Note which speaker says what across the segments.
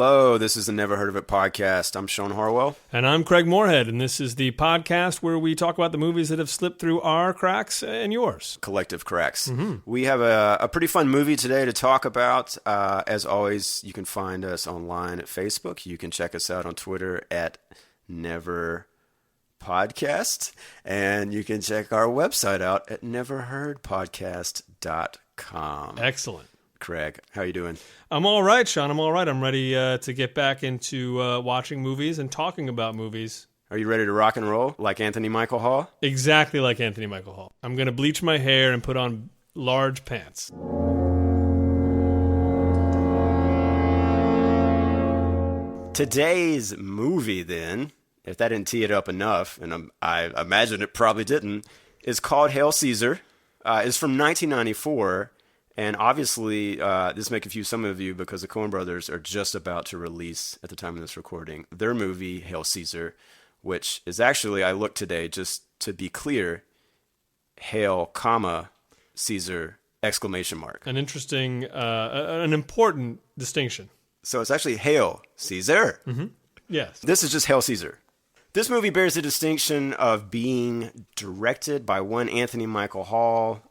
Speaker 1: Hello, this is the Never Heard of It podcast. I'm Shawn Harwell.
Speaker 2: And I'm Craig Moorhead, and this is the podcast where we talk about the movies that have slipped through our cracks and yours.
Speaker 1: Collective cracks. We have a pretty fun movie today to talk about. As always, you can find us online at Facebook. You can check us out on Twitter at Never Podcast. And you can check our website out at neverheardpodcast.com.
Speaker 2: Excellent.
Speaker 1: Craig, how you doing?
Speaker 2: I'm all right, Shawn. I'm all right. I'm ready to get back into watching movies and talking about movies.
Speaker 1: Are you ready to rock and roll like Anthony Michael Hall?
Speaker 2: Exactly like Anthony Michael Hall. I'm going to bleach my hair and put on large pants.
Speaker 1: Today's movie, then, if that didn't tee it up enough, and I imagine it probably didn't, is called Hail Caesar. It's from 1994. And obviously, this may confuse some of you because the Coen Brothers are just about to release, at the time of this recording, their movie, Hail Caesar, which is actually, I looked today, just to be clear, Hail, comma, Caesar, exclamation mark.
Speaker 2: An interesting, an important distinction.
Speaker 1: So it's actually Hail Caesar.
Speaker 2: Mm-hmm. Yes.
Speaker 1: This is just Hail Caesar. This movie bears the distinction of being directed by one Anthony Michael Hall,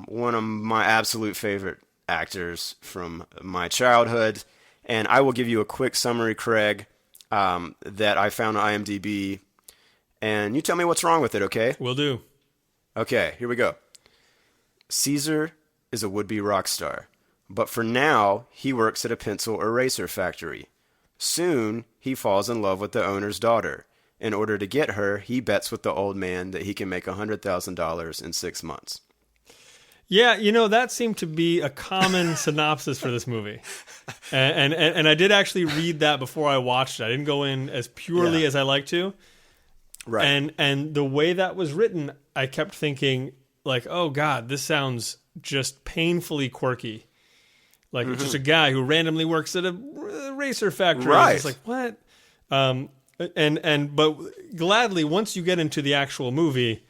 Speaker 1: one of my absolute favorite actors from my childhood. And I will give you a quick summary, Craig, that I found on IMDb. And you tell me what's wrong with it, okay?
Speaker 2: Will do.
Speaker 1: Okay, here we go. Caesar is a would-be rock star, but for now, he works at a pencil eraser factory. Soon, he falls in love with the owner's daughter. In order to get her, he bets with the old man that he can make $100,000 in 6 months.
Speaker 2: Yeah, that seemed to be a common synopsis for this movie. And I did actually read that before I watched it. I didn't go in as purely as I like to.
Speaker 1: Right.
Speaker 2: And the way that was written, I kept thinking, like, oh, God, this sounds just painfully quirky. Like, just a guy who randomly works at a racer factory.
Speaker 1: Right.
Speaker 2: It's like, what? But gladly, once you get into the actual movie,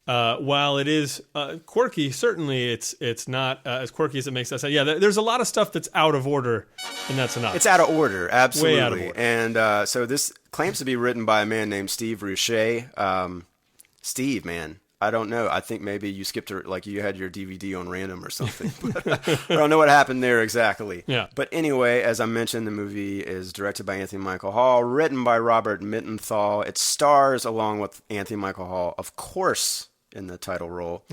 Speaker 2: while it is quirky, certainly it's not as quirky as it makes us sound. Yeah, there's a lot of stuff that's out of order in that synopsis.
Speaker 1: It's out of order, absolutely.
Speaker 2: Way out of order.
Speaker 1: And so this claims to be written by a man named Steve Rouchet. Steve, man, I don't know. I think maybe you skipped like you had your DVD on random or something. But I don't know what happened there exactly.
Speaker 2: Yeah.
Speaker 1: But anyway, as I mentioned, the movie is directed by Anthony Michael Hall, written by Robert Mittenthal. It stars, along with Anthony Michael Hall, of course, in the title role,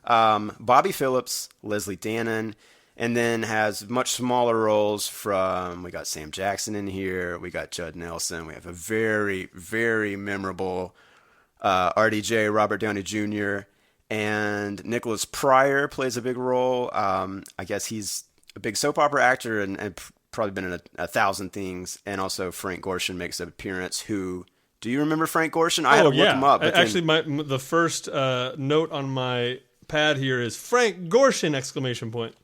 Speaker 1: Bobby Phillips, Leslie Dannon, and then has much smaller roles from, we got Sam Jackson in here, we got Judd Nelson, we have a very, very memorable RDJ, Robert Downey Jr., and Nicholas Pryor plays a big role. I guess he's a big soap opera actor and probably been in a 1,000 things. And also Frank Gorshin makes an appearance. Who, do you remember Frank Gorshin? I had to look him up. But
Speaker 2: actually, the first note on my pad here is Frank Gorshin, exclamation point.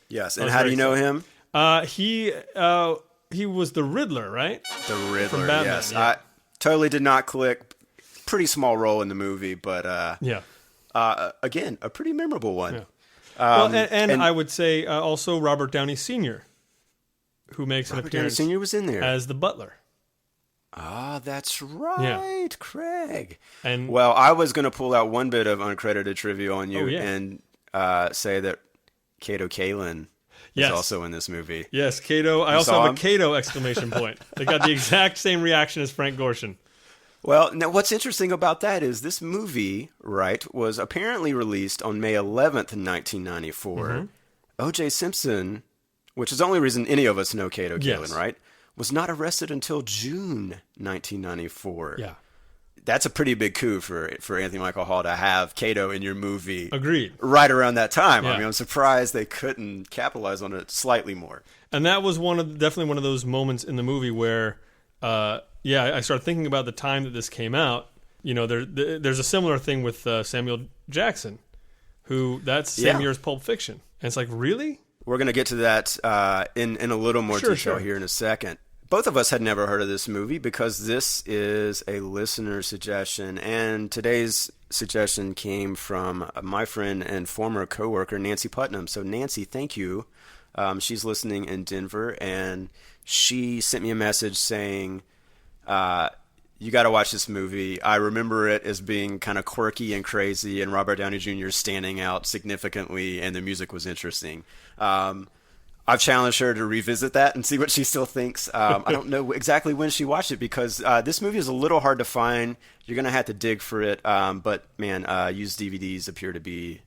Speaker 1: Yes, and how do you know him?
Speaker 2: He was the Riddler, right?
Speaker 1: The Riddler,
Speaker 2: from Batman,
Speaker 1: yes.
Speaker 2: yeah.
Speaker 1: I totally did not click. Pretty small role in the movie, but again, a pretty memorable one.
Speaker 2: Yeah. And I would say also Robert Downey Sr., who makes an appearance.
Speaker 1: Downey Sr. was in there
Speaker 2: as the butler.
Speaker 1: Ah, that's right, Craig.
Speaker 2: And
Speaker 1: well, I was going to pull out one bit of uncredited trivia on you and say that Kato Kaelin is also in this movie.
Speaker 2: Yes, Kato. I also have a Kato exclamation point. They got the exact same reaction as Frank Gorshin.
Speaker 1: Well, now what's interesting about that is this movie, right, was apparently released on May 11th, 1994. O.J. Simpson, which is the only reason any of us know Kato Kaelin, right, was not arrested until June 1994.
Speaker 2: Yeah.
Speaker 1: That's a pretty big coup for Anthony Michael Hall to have Kato in your movie.
Speaker 2: Agreed.
Speaker 1: Right around that time.
Speaker 2: Yeah.
Speaker 1: I mean, I'm surprised they couldn't capitalize on it slightly more.
Speaker 2: And that was definitely one of those moments in the movie where I started thinking about the time that this came out. There's a similar thing with Samuel Jackson, that's same year as Pulp Fiction. And it's like, really?
Speaker 1: We're going to get to that in a little more detail here in a second. Both of us had never heard of this movie because this is a listener suggestion, and today's suggestion came from my friend and former coworker Nancy Putnam. So Nancy, thank you She's listening in Denver, and she sent me a message saying, you got to watch this movie. I remember it as being kind of quirky and crazy, and Robert Downey Jr. standing out significantly, and the music was interesting. I've challenged her to revisit that and see what she still thinks. I don't know exactly when she watched it because this movie is a little hard to find. You're going to have to dig for it. But, man, used DVDs appear to be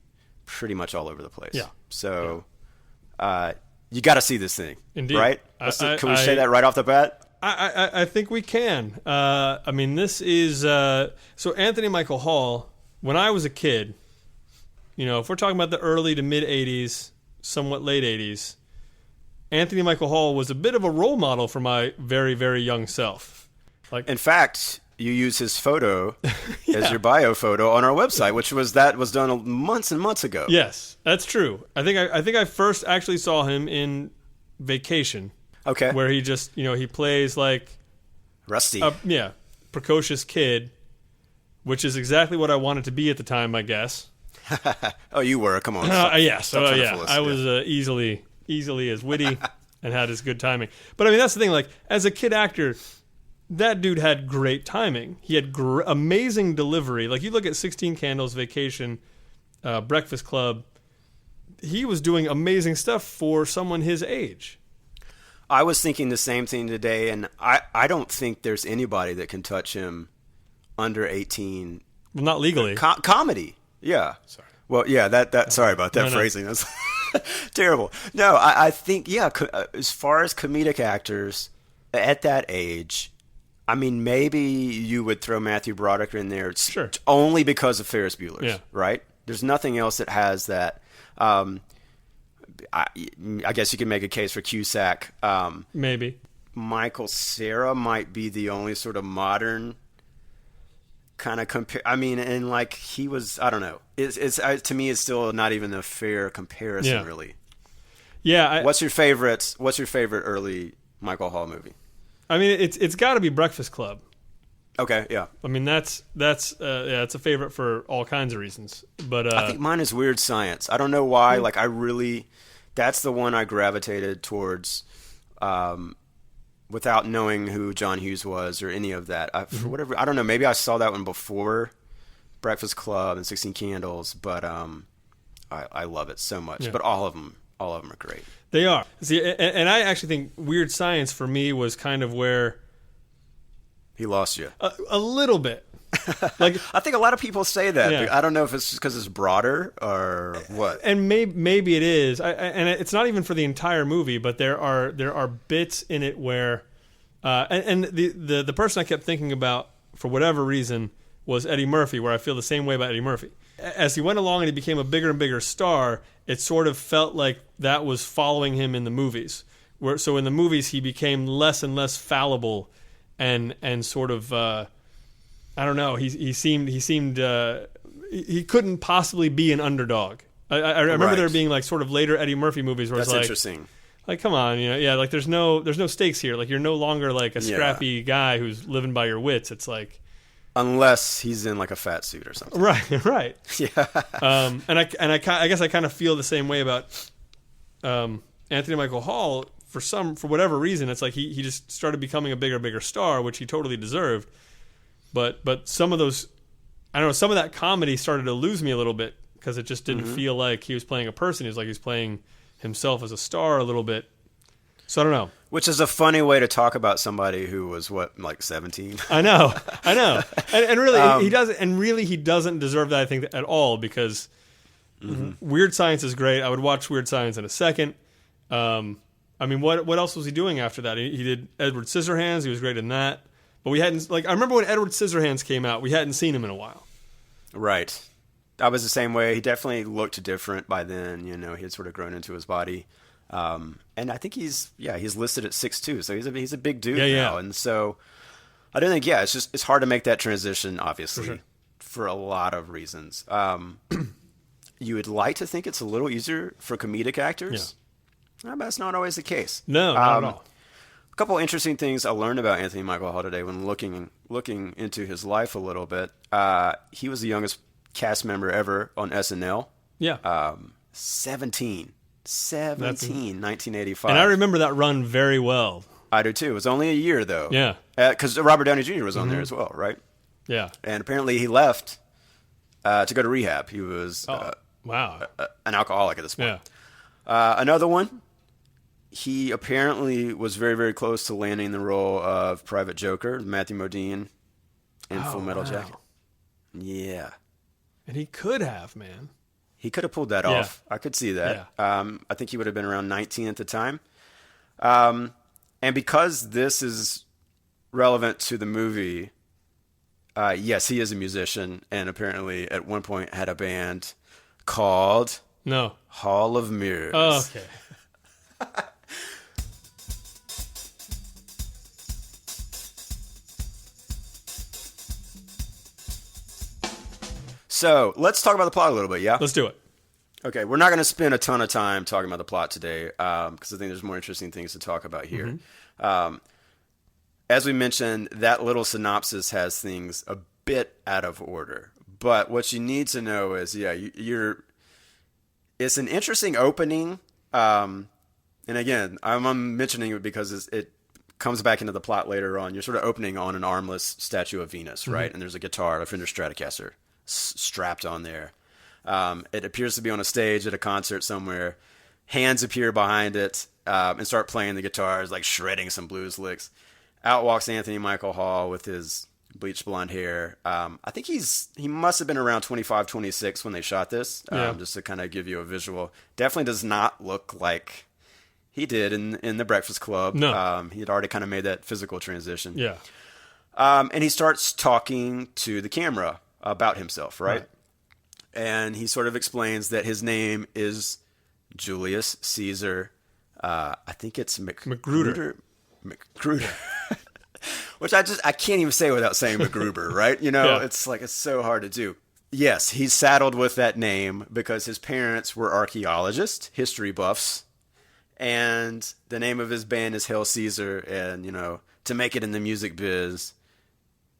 Speaker 1: pretty much all over the place.
Speaker 2: Yeah.
Speaker 1: So you got to see this thing.
Speaker 2: Indeed.
Speaker 1: Right? Can we say that right off the bat?
Speaker 2: I think we can. I mean, this is... so Anthony Michael Hall, when I was a kid, if we're talking about the early to mid-'80s, somewhat late 80s, Anthony Michael Hall was a bit of a role model for my very, very young self.
Speaker 1: In fact, you use his photo as your bio photo on our website, which was done months and months ago.
Speaker 2: Yes, that's true. I think I first actually saw him in Vacation.
Speaker 1: Okay.
Speaker 2: Where he just, he plays like
Speaker 1: Rusty.
Speaker 2: Precocious kid, which is exactly what I wanted to be at the time, I guess.
Speaker 1: Oh, you were. Come on.
Speaker 2: Yes. I was easily as witty and had as good timing. But I mean, that's the thing. Like, as a kid actor, that dude had great timing. He had amazing delivery. Like, you look at 16 Candles, Vacation, Breakfast Club. He was doing amazing stuff for someone his age.
Speaker 1: I was thinking the same thing today, and I don't think there's anybody that can touch him under 18.
Speaker 2: Well, not legally.
Speaker 1: Comedy. Yeah.
Speaker 2: Sorry.
Speaker 1: Well, yeah, sorry about that phrasing. That's terrible. No, I think, as far as comedic actors at that age, I mean, maybe you would throw Matthew Broderick in there
Speaker 2: sure.
Speaker 1: only because of Ferris Bueller's,
Speaker 2: yeah.
Speaker 1: right? There's nothing else that has that. I guess you can make a case for Cusack.
Speaker 2: Maybe.
Speaker 1: Michael Cera might be the only sort of modern kind of compare. I mean, and like he was, I don't know. It's to me, it's still not even a fair comparison, really.
Speaker 2: Yeah.
Speaker 1: What's your favorite early Michael Hall movie?
Speaker 2: I mean, it's got to be Breakfast Club.
Speaker 1: Okay, yeah.
Speaker 2: I mean, that's it's a favorite for all kinds of reasons. But
Speaker 1: I think mine is Weird Science. I don't know why. Like, that's the one I gravitated towards, without knowing who John Hughes was or any of that. For whatever, I don't know. Maybe I saw that one before Breakfast Club and 16 Candles, but I love it so much. Yeah. But all of them are great.
Speaker 2: They are. See, and I actually think Weird Science for me was kind of where
Speaker 1: he lost you
Speaker 2: a little bit. Like,
Speaker 1: I think a lot of people say that. Yeah. I don't know if it's just because it's broader or what.
Speaker 2: And maybe it is. And it's not even for the entire movie, but there are bits in it where, and the person I kept thinking about for whatever reason was Eddie Murphy, where I feel the same way about Eddie Murphy. As he went along and he became a bigger and bigger star, it sort of felt like that was following him in the movies. So in the movies, he became less and less fallible, and sort of. I don't know. He seemed he couldn't possibly be an underdog. I remember there being like sort of later Eddie Murphy movies where
Speaker 1: that's
Speaker 2: it's like,
Speaker 1: interesting.
Speaker 2: Like, come on, like there's no stakes here. Like, you're no longer like a scrappy guy who's living by your wits. It's like,
Speaker 1: unless he's in like a fat suit or something.
Speaker 2: Right.
Speaker 1: Yeah.
Speaker 2: And I guess I kind of feel the same way about Anthony Michael Hall. For whatever reason, it's like he just started becoming a bigger star, which he totally deserved. But some of those, I don't know, some of that comedy started to lose me a little bit because it just didn't feel like he was playing a person. He was like he was playing himself as a star a little bit. So I don't know.
Speaker 1: Which is a funny way to talk about somebody who was like 17.
Speaker 2: I know, and really he doesn't deserve that, I think, at all, because Weird Science is great. I would watch Weird Science in a second. I mean, what else was he doing after that? He did Edward Scissorhands. He was great in that. But we hadn't, I remember when Edward Scissorhands came out, we hadn't seen him in a while.
Speaker 1: Right. I was the same way. He definitely looked different by then. He had sort of grown into his body. And I think he's listed at 6'2", so he's a big dude now. Yeah. And so I don't think, it's hard to make that transition, obviously, for a lot of reasons. You would like to think it's a little easier for comedic actors. Yeah. But that's not always the case.
Speaker 2: No, not at all.
Speaker 1: A couple interesting things I learned about Anthony Michael Hall today when looking into his life a little bit. He was the youngest cast member ever on SNL.
Speaker 2: Yeah.
Speaker 1: 17. 1985.
Speaker 2: And I remember that run very well.
Speaker 1: I do too. It was only a year, though.
Speaker 2: Yeah.
Speaker 1: Because Robert Downey Jr. was on there as well, right?
Speaker 2: Yeah.
Speaker 1: And apparently he left to go to rehab. He was
Speaker 2: wow.
Speaker 1: An alcoholic at this point.
Speaker 2: Yeah.
Speaker 1: Another one, he apparently was very, very close to landing the role of Private Joker, Matthew Modine, in Full Metal Jacket. Yeah.
Speaker 2: And he could have, man.
Speaker 1: He could have pulled that off. I could see that.
Speaker 2: Yeah.
Speaker 1: I think he would have been around 19 at the time. And because this is relevant to the movie, yes, he is a musician, and apparently at one point had a band called Hall of Mirrors.
Speaker 2: Oh, okay.
Speaker 1: So let's talk about the plot a little bit, yeah?
Speaker 2: Let's do it.
Speaker 1: Okay, we're not going to spend a ton of time talking about the plot today because I think there's more interesting things to talk about here. As we mentioned, that little synopsis has things a bit out of order. But what you need to know is, it's an interesting opening. And again, I'm mentioning it because it comes back into the plot later on. You're sort of opening on an armless statue of Venus, right? And there's a guitar, a Fender Stratocaster, strapped on there. It appears to be on a stage at a concert somewhere. Hands appear behind it and start playing the guitars, like shredding some blues licks. Out walks Anthony Michael Hall with his bleached blonde hair. I think he must have been around 25, 26 when they shot this, just to kind of give you a visual. Definitely does not look like he did in The Breakfast Club.
Speaker 2: No.
Speaker 1: He had already kind of made that physical transition.
Speaker 2: Yeah.
Speaker 1: And he starts talking to the camera about himself, right? And he sort of explains that his name is Julius Caesar. I think it's
Speaker 2: Magruder.
Speaker 1: Magruder. Which I can't even say without saying MacGruber, right? It's so hard to do. Yes, he's saddled with that name because his parents were archaeologists, history buffs, and the name of his band is Hail Caesar. And to make it in the music biz,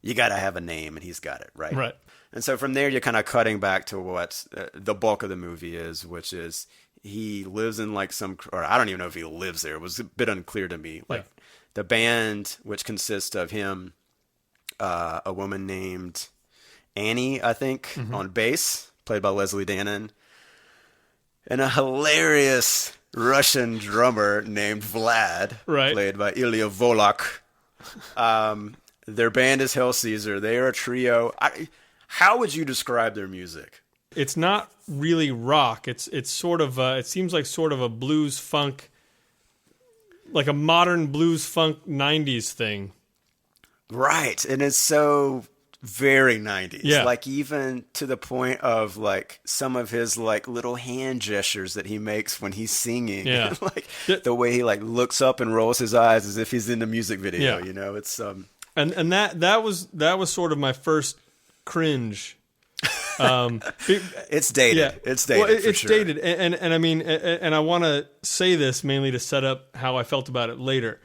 Speaker 1: you got to have a name, and he's got it, right?
Speaker 2: Right.
Speaker 1: And so from there, you're kind of cutting back to what the bulk of the movie is, which is he lives in or I don't even know if he lives there. It was a bit unclear to me. The band, which consists of him, a woman named Annie, I think, on bass, played by Leslie Dannon, and a hilarious Russian drummer named Vlad, played by Ilya Volok. Their band is Hail Caesar. They are a trio. How would you describe their music?
Speaker 2: It's not really rock. It's sort of it seems like sort of a blues funk, like a modern blues funk 90s thing.
Speaker 1: Right. And it's so very 90s.
Speaker 2: Yeah.
Speaker 1: Like even to the point of some of his little hand gestures that he makes when he's singing.
Speaker 2: Yeah.
Speaker 1: The way he looks up and rolls his eyes as if he's in the music video, it's
Speaker 2: And that was sort of my first cringe.
Speaker 1: It's dated.
Speaker 2: Yeah.
Speaker 1: It's dated.
Speaker 2: Well,
Speaker 1: it's
Speaker 2: sure. Dated, and I mean, and I want to say this mainly to set up how I felt about it later.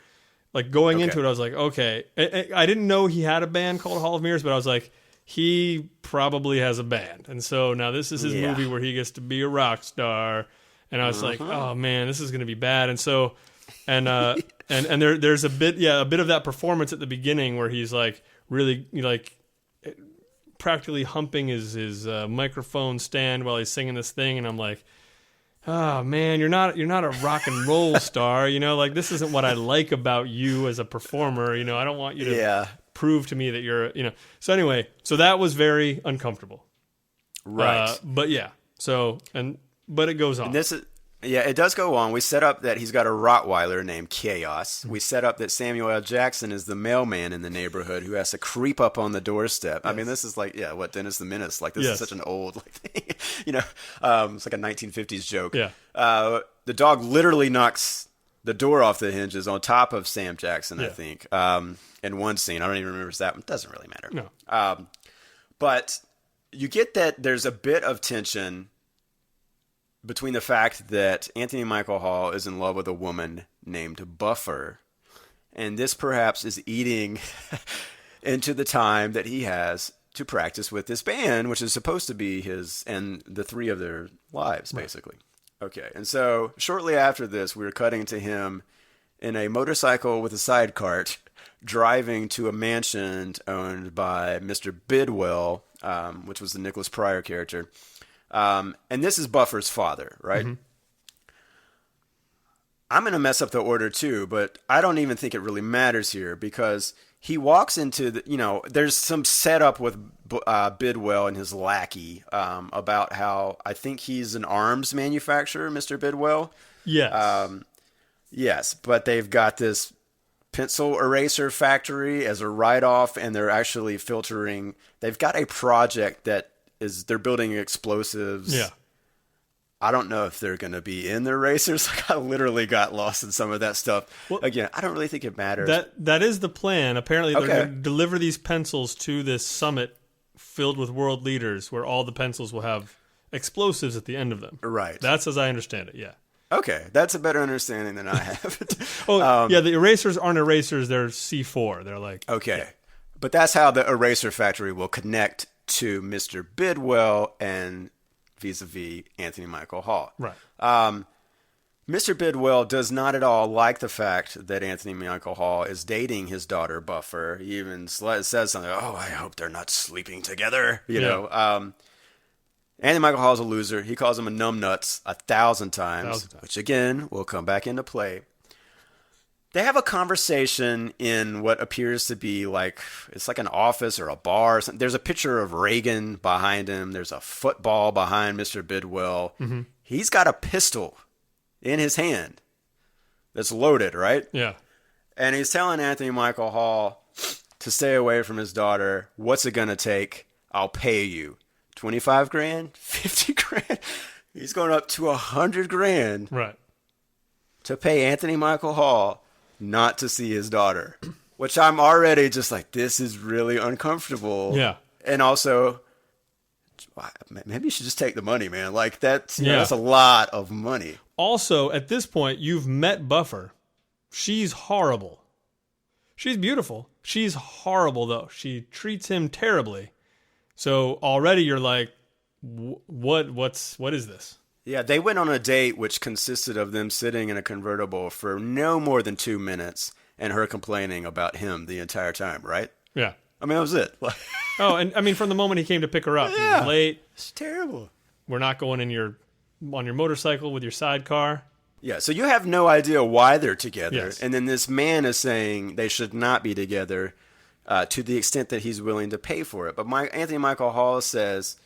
Speaker 2: Going into it, I was like, okay, I didn't know he had a band called Hall of Mirrors, but I was like, he probably has a band, and so now this is his movie where he gets to be a rock star, and I was like, oh man, this is going to be bad, and so, and there's a bit of that performance at the beginning where he's really practically humping his microphone stand while he's singing this thing, and I'm like, oh man, you're not a rock and roll star, this isn't what I like about you as a performer, I don't want you to prove to me that you're, so anyway, so that was very uncomfortable,
Speaker 1: right?
Speaker 2: But it goes on.
Speaker 1: And it does go on. We set up that he's got a Rottweiler named Chaos. We set up that Samuel L. Jackson is the mailman in the neighborhood who has to creep up on the doorstep. Yes. I mean, this is Dennis the Menace. This is such an old thing. It's like a 1950s joke.
Speaker 2: Yeah.
Speaker 1: The dog literally knocks the door off the hinges on top of Sam Jackson, I think, in one scene. I don't even remember if that one. It doesn't really matter.
Speaker 2: No.
Speaker 1: But you get that there's a bit of tension between the fact that Anthony Michael Hall is in love with a woman named Buffer, and this perhaps is eating into the time that he has to practice with this band, which is supposed to be his and the three of their lives, basically. Okay, and so shortly after this, we were cutting to him in a motorcycle with a side cart, driving to a mansion owned by Mr. Bidwell, which was the Nicholas Pryor character. And this is Buffer's father, right? Mm-hmm. I'm going to mess up the order too, but I don't even think it really matters here because he walks into there's some setup with Bidwell and his lackey about how I think he's an arms manufacturer, Mr. Bidwell.
Speaker 2: Yes.
Speaker 1: Yes, but they've got this pencil eraser factory as a write-off, and they're actually filtering. They've got a project they're building explosives.
Speaker 2: Yeah.
Speaker 1: I don't know if they're going to be in the erasers. Like, I literally got lost in some of that stuff. Well, again, I don't really think it matters.
Speaker 2: That is the plan. Apparently, they're going to deliver these pencils to this summit filled with world leaders where all the pencils will have explosives at the end of them.
Speaker 1: Right.
Speaker 2: That's as I understand it, yeah.
Speaker 1: Okay, that's a better understanding than I have.
Speaker 2: Yeah, the erasers aren't erasers, they're C4. They're like...
Speaker 1: Okay,
Speaker 2: yeah.
Speaker 1: But that's how the eraser factory will connect to Mr. Bidwell and vis-a-vis Anthony Michael Hall.
Speaker 2: Right.
Speaker 1: Mr. Bidwell does not at all like the fact that Anthony Michael Hall is dating his daughter, Buffer. He even says something, I hope they're not sleeping together, you know. Anthony Michael Hall's a loser. He calls him a numbnuts 1,000 times, which again will come back into play. They have a conversation in what appears to be it's like an office or a bar. Or something. There's a picture of Reagan behind him. There's a football behind Mr. Bidwell. Mm-hmm. He's got a pistol in his hand that's loaded, right?
Speaker 2: Yeah.
Speaker 1: And he's telling Anthony Michael Hall to stay away from his daughter. What's it going to take? I'll pay you. 25 grand, 50 grand. He's going up to 100 grand.
Speaker 2: Right.
Speaker 1: To pay Anthony Michael Hall not to see his daughter, which I'm already just like, this is really uncomfortable.
Speaker 2: Yeah.
Speaker 1: And also, maybe you should just take the money, man. Like that's a lot of money.
Speaker 2: Also, at this point, you've met Buffer. She's horrible. She's beautiful. She's horrible though. She treats him terribly. So already you're like, what is this?
Speaker 1: Yeah, they went on a date which consisted of them sitting in a convertible for no more than 2 minutes and her complaining about him the entire time, right?
Speaker 2: Yeah.
Speaker 1: I mean, that was it.
Speaker 2: Oh, and I mean, from the moment he came to pick her up, he was late.
Speaker 1: It's terrible.
Speaker 2: We're not going on your motorcycle with your sidecar.
Speaker 1: Yeah, so you have no idea why they're together.
Speaker 2: Yes.
Speaker 1: And then this man is saying they should not be together to the extent that he's willing to pay for it. But Anthony Michael Hall says,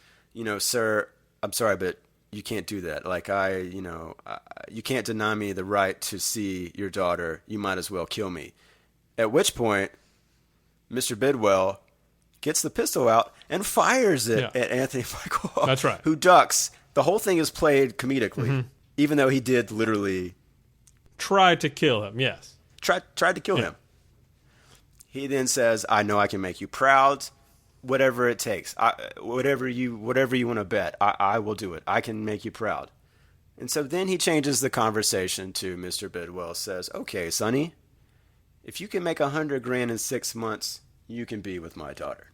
Speaker 1: sir, I'm sorry, but you can't do that. Like, you can't deny me the right to see your daughter. You might as well kill me. At which point, Mr. Bidwell gets the pistol out and fires it at Anthony Michael Hall.
Speaker 2: That's right.
Speaker 1: Who ducks. The whole thing is played comedically, even though he did literally...
Speaker 2: Tried to kill him, yes.
Speaker 1: Tried to kill him. He then says, I know I can make you proud. Whatever it takes, whatever you want to bet, I will do it. I can make you proud. And so then he changes the conversation to Mr. Bidwell, says, okay, Sonny, if you can make 100 grand in 6 months, you can be with my daughter.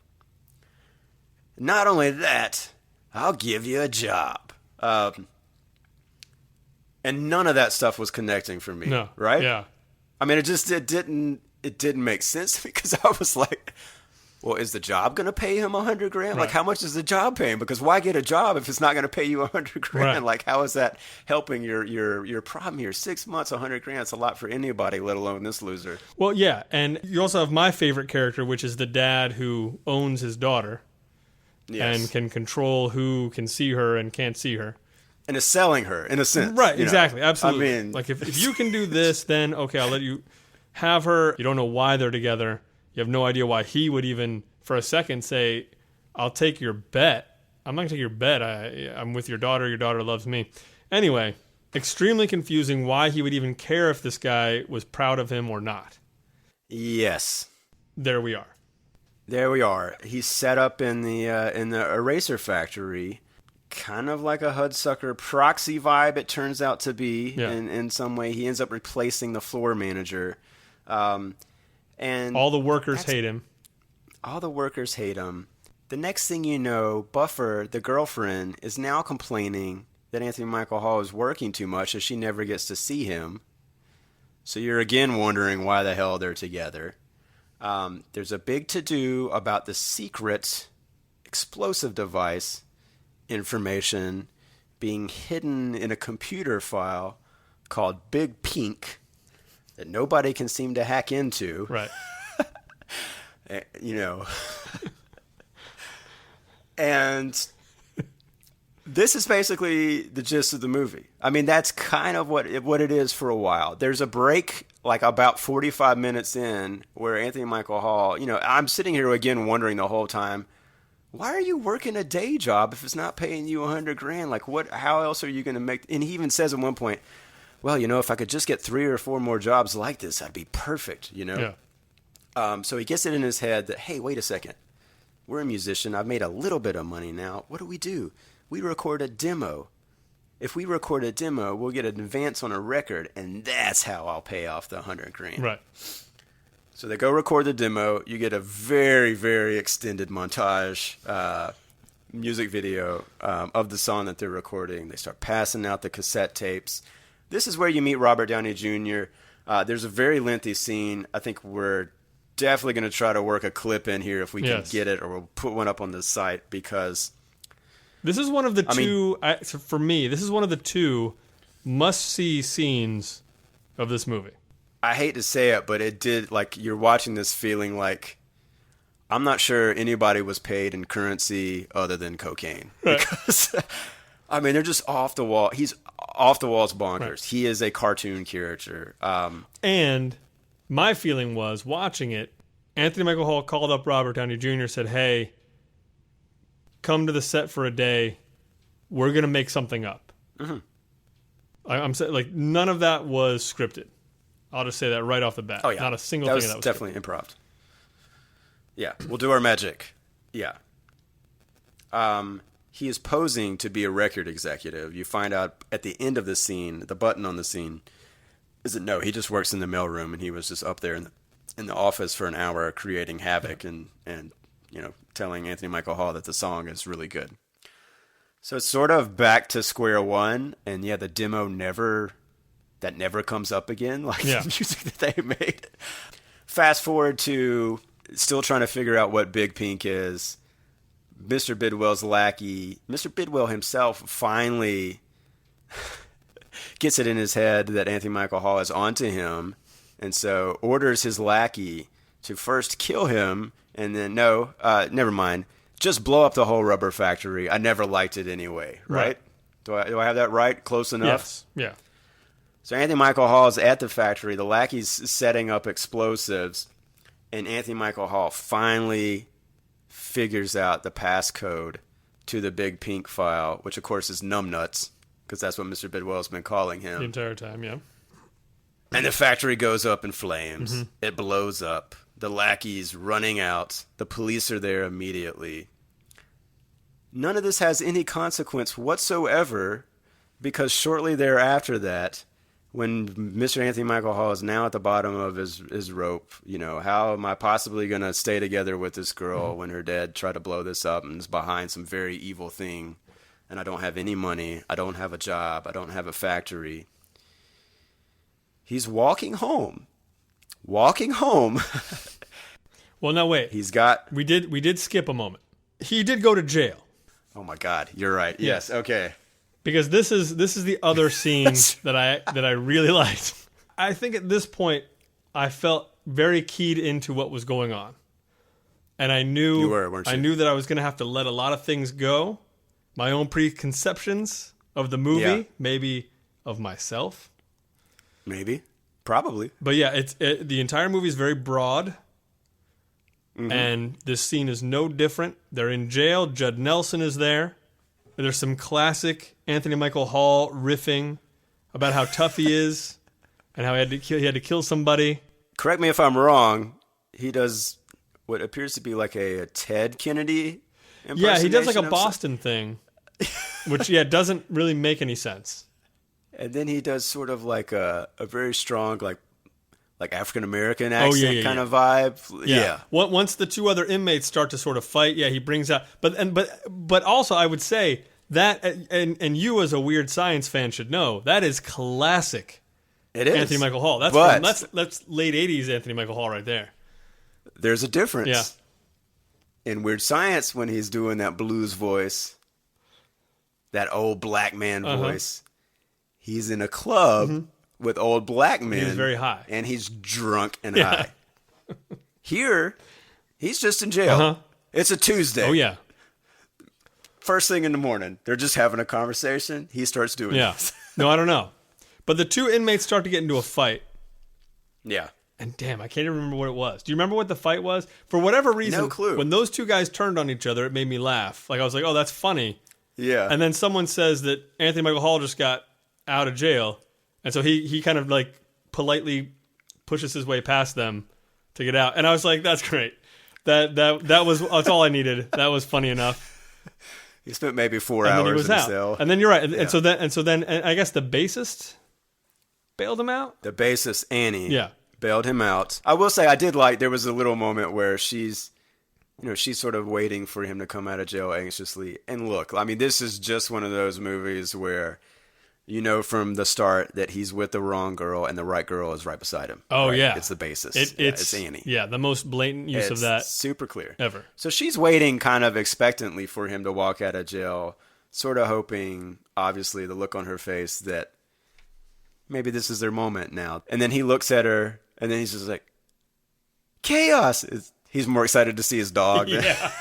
Speaker 1: Not only that, I'll give you a job. And none of that stuff was connecting for me, right?
Speaker 2: Yeah.
Speaker 1: I mean, it didn't make sense to me because I was like, well, is the job going to pay him 100 grand?
Speaker 2: Right.
Speaker 1: Like, how much is the job paying? Because why get a job if it's not going to pay you 100 grand?
Speaker 2: Right.
Speaker 1: Like, how is that helping your problem here? 6 months, 100 grand, it's a lot for anybody, let alone this loser.
Speaker 2: Well, yeah, and you also have my favorite character, which is the dad who owns his daughter and can control who can see her and can't see her.
Speaker 1: And is selling her, in a sense.
Speaker 2: Right, exactly, absolutely.
Speaker 1: I mean...
Speaker 2: Like, if you can do this, then, okay, I'll let you have her. You don't know why they're together. You have no idea why he would even, for a second, say, I'll take your bet. I'm not going to take your bet. I'm with your daughter. Your daughter loves me. Anyway, extremely confusing why he would even care if this guy was proud of him or not.
Speaker 1: Yes.
Speaker 2: There we are.
Speaker 1: He's set up in the eraser factory, kind of like a Hudsucker Proxy vibe, it turns out to be, in some way. He ends up replacing the floor manager. And
Speaker 2: all the workers hate him.
Speaker 1: All the workers hate him. The next thing you know, Buffer, the girlfriend, is now complaining that Anthony Michael Hall is working too much, as she never gets to see him. So you're again wondering why the hell they're together. There's a big to-do about the secret explosive device information being hidden in a computer file called Big Pink that nobody can seem to hack into.
Speaker 2: Right.
Speaker 1: You know. And this is basically the gist of the movie. I mean, that's kind of what it is for a while. There's a break, like about 45 minutes in, where Anthony Michael Hall, you know, I'm sitting here again wondering the whole time, why are you working a day job if it's not paying you $100,000? Like, what? How else are you going to make? And he even says at one point, well, you know, if I could just get 3 or 4 more jobs like this, I'd be perfect, you know?
Speaker 2: Yeah.
Speaker 1: So he gets it in his head that, hey, wait a second. We're a musician. I've made a little bit of money now. What do? We record a demo. If we record a demo, we'll get an advance on a record, and that's how I'll pay off the $100,000.
Speaker 2: Right.
Speaker 1: So they go record the demo. You get a very, very extended montage, music video of the song that they're recording. They start passing out the cassette tapes. This is where you meet Robert Downey Jr. There's a very lengthy scene. I think we're definitely going to try to work a clip in here if we can get it, or we'll put one up on the site, because
Speaker 2: this is one of the for me, this is one of the 2 must-see scenes of this movie.
Speaker 1: I hate to say it, but it did, like, you're watching this feeling like, I'm not sure anybody was paid in currency other than cocaine.
Speaker 2: Right.
Speaker 1: Because, I mean, they're just off the wall. He's off the walls bonkers. Right. He is a cartoon character.
Speaker 2: And my feeling was, watching it, Anthony Michael Hall called up Robert Downey Jr., said, hey, come to the set for a day. We're going to make something up. Mm-hmm. I'm saying, like, none of that was scripted. I'll just say that right off the bat.
Speaker 1: Oh, yeah.
Speaker 2: Not a single thing of that was
Speaker 1: definitely improv. Yeah, we'll do our magic. Yeah. He is posing to be a record executive. You find out at the end of the scene, the button on the scene, is that no, he just works in the mailroom, and he was just up there in the office for an hour creating havoc and you know, telling Anthony Michael Hall that the song is really good. So it's sort of back to square one, and yeah, the demo never comes up again, like the music that they made. Fast forward to still trying to figure out what Big Pink is. Mr. Bidwell's lackey, Mr. Bidwell himself, finally gets it in his head that Anthony Michael Hall is onto him, and so orders his lackey to first kill him, and then never mind, just blow up the whole rubber factory. I never liked it anyway, right? Do I have that right? Close enough?
Speaker 2: Yes. Yeah.
Speaker 1: So Anthony Michael Hall is at the factory. The lackey's setting up explosives, and Anthony Michael Hall finally figures out the passcode to the Big Pink file, which of course is numbnuts, because that's what Mr. Bidwell's been calling him.
Speaker 2: The entire time, yeah.
Speaker 1: And the factory goes up in flames. Mm-hmm. It blows up. The lackey's running out. The police are there immediately. None of this has any consequence whatsoever, because shortly thereafter that, when Mr. Anthony Michael Hall is now at the bottom of his rope, you know, how am I possibly going to stay together with this girl when her dad tried to blow this up and is behind some very evil thing, and I don't have any money, I don't have a job, I don't have a factory. He's walking home. Well,
Speaker 2: now wait. We did skip a moment. He did go to jail.
Speaker 1: Oh my God, you're right. Yes, okay.
Speaker 2: Because this is the other scene that I really liked. I think at this point I felt very keyed into what was going on, and I knew
Speaker 1: you were, weren't you?
Speaker 2: I knew that I was going to have to let a lot of things go, my own preconceptions of the movie, maybe of myself,
Speaker 1: maybe, probably.
Speaker 2: But yeah, the entire movie is very broad, and this scene is no different. They're in jail. Judd Nelson is there. There's some classic Anthony Michael Hall riffing about how tough he is and how he had to kill somebody.
Speaker 1: Correct me if I'm wrong. He does what appears to be like a Ted Kennedy impersonation.
Speaker 2: Yeah, he does like a Boston thing, which doesn't really make any sense.
Speaker 1: And then he does sort of like a very strong like African American accent kind of vibe. Yeah.
Speaker 2: Once the 2 other inmates start to sort of fight, he brings out. But also, I would say that and you as a Weird Science fan should know that is classic.
Speaker 1: It is
Speaker 2: Anthony Michael Hall. That's that's late '80s Anthony Michael Hall right there.
Speaker 1: There's a difference.
Speaker 2: Yeah.
Speaker 1: In Weird Science, when he's doing that blues voice, that old black man voice, he's in a club with old black men.
Speaker 2: He's very high.
Speaker 1: And he's drunk and high. Here, he's just in jail. It's a Tuesday.
Speaker 2: Oh, yeah.
Speaker 1: First thing in the morning, they're just having a conversation. He starts doing this.
Speaker 2: No, I don't know. But the two inmates start to get into a fight.
Speaker 1: Yeah.
Speaker 2: And damn, I can't even remember what it was. Do you remember what the fight was? For whatever reason,
Speaker 1: no clue.
Speaker 2: When those two guys turned on each other, it made me laugh. Like, I was like, oh, that's funny.
Speaker 1: Yeah.
Speaker 2: And then someone says that Anthony Michael Hall just got out of jail. And so he kind of like politely pushes his way past them to get out. And I was like, that's great. That's all I needed. That was funny enough.
Speaker 1: He spent maybe 4 hours in the cell.
Speaker 2: And then you're right. And so then I guess the bassist bailed him out.
Speaker 1: The bassist, Annie.
Speaker 2: Yeah.
Speaker 1: Bailed him out. I will say I did like there was a little moment where she's sort of waiting for him to come out of jail anxiously. And look, I mean, this is just one of those movies where you know from the start that he's with the wrong girl and the right girl is right beside him.
Speaker 2: Oh,
Speaker 1: right?
Speaker 2: yeah.
Speaker 1: It's the bassist.
Speaker 2: It's
Speaker 1: Annie.
Speaker 2: Yeah, the most blatant use of that.
Speaker 1: Super clear.
Speaker 2: Ever.
Speaker 1: So she's waiting kind of expectantly for him to walk out of jail, sort of hoping, obviously, the look on her face that maybe this is their moment now. And then he looks at her, and then he's just like, chaos! He's more excited to see his dog.
Speaker 2: Yeah.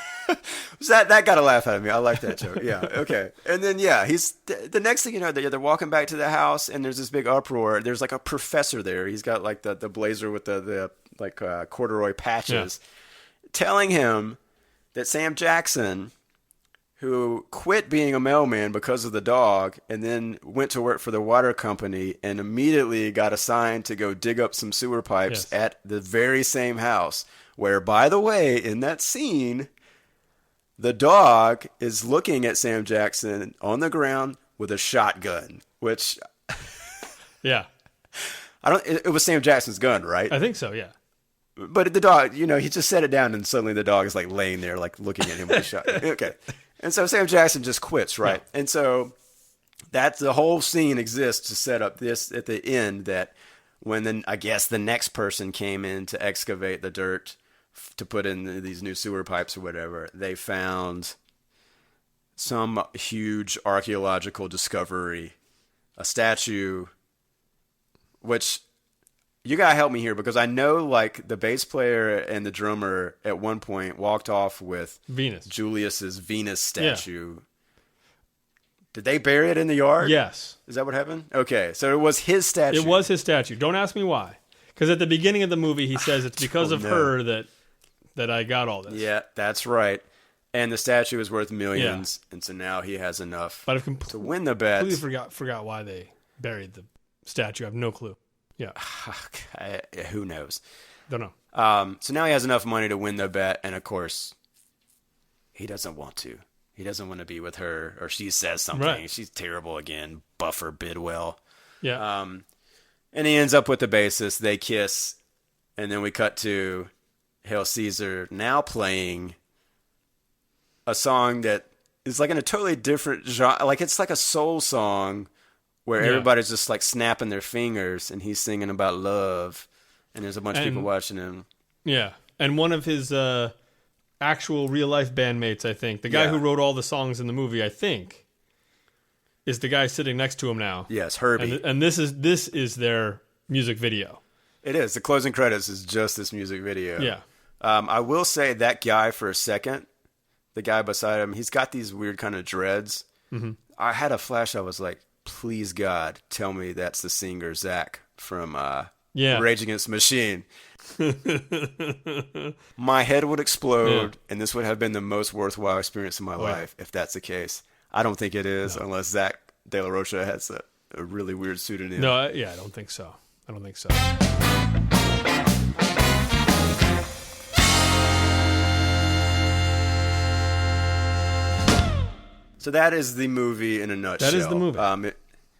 Speaker 1: That got a laugh out of me. I like that joke. Yeah, okay. And then, he's the next thing you know, they're walking back to the house, and there's this big uproar. There's like a professor there. He's got like the blazer with the corduroy patches, telling him that Sam Jackson, who quit being a mailman because of the dog and then went to work for the water company and immediately got assigned to go dig up some sewer pipes at the very same house where, by the way, in that scene, the dog is looking at Sam Jackson on the ground with a shotgun, which
Speaker 2: yeah.
Speaker 1: it was Sam Jackson's gun, right?
Speaker 2: I think so, yeah.
Speaker 1: But the dog, he just set it down and suddenly the dog is like laying there like looking at him with a shotgun. Okay. And so Sam Jackson just quits, right? Yeah. And so that's the whole scene exists to set up this at the end that when then I guess the next person came in to excavate the dirt to put in these new sewer pipes or whatever, they found some huge archaeological discovery, a statue, which you gotta help me here because I know like the bass player and the drummer at one point walked off with
Speaker 2: Venus,
Speaker 1: Julius's Venus statue. Yeah. Did they bury it in the yard?
Speaker 2: Yes.
Speaker 1: Is that what happened? Okay, so it was his statue.
Speaker 2: It was his statue. Don't ask me why. Because at the beginning of the movie, he says it's because of her that I got all this.
Speaker 1: Yeah, that's right. And the statue is worth millions, and so now he has enough to win the bet.
Speaker 2: I completely forgot why they buried the statue. I have no clue. Yeah.
Speaker 1: Who knows?
Speaker 2: Don't know.
Speaker 1: So now he has enough money to win the bet, and of course, he doesn't want to. He doesn't want to be with her, or she says something. Right. She's terrible again. Buffer Bidwell.
Speaker 2: Yeah.
Speaker 1: And he ends up with the bassist. They kiss, and then we cut to Hail Caesar now playing a song that is like in a totally different genre. Like it's like a soul song where everybody's just like snapping their fingers, and he's singing about love, and there's a bunch of people watching him.
Speaker 2: Yeah, and one of his actual real life bandmates, I think, the guy who wrote all the songs in the movie, I think, is the guy sitting next to him now.
Speaker 1: Yes, Herbie.
Speaker 2: And this is their music video.
Speaker 1: It is. The closing credits is just this music video.
Speaker 2: Yeah.
Speaker 1: I will say that guy for a second, the guy beside him, he's got these weird kind of dreads. Mm-hmm. I had a flash. I was like, please God, tell me that's the singer Zach from Rage Against the Machine. My head would explode, and this would have been the most worthwhile experience of my life if that's the case. I don't think it is, unless Zach De La Rocha has a really weird pseudonym.
Speaker 2: No, I don't think so.
Speaker 1: So that is the movie in a nutshell.
Speaker 2: That is the movie.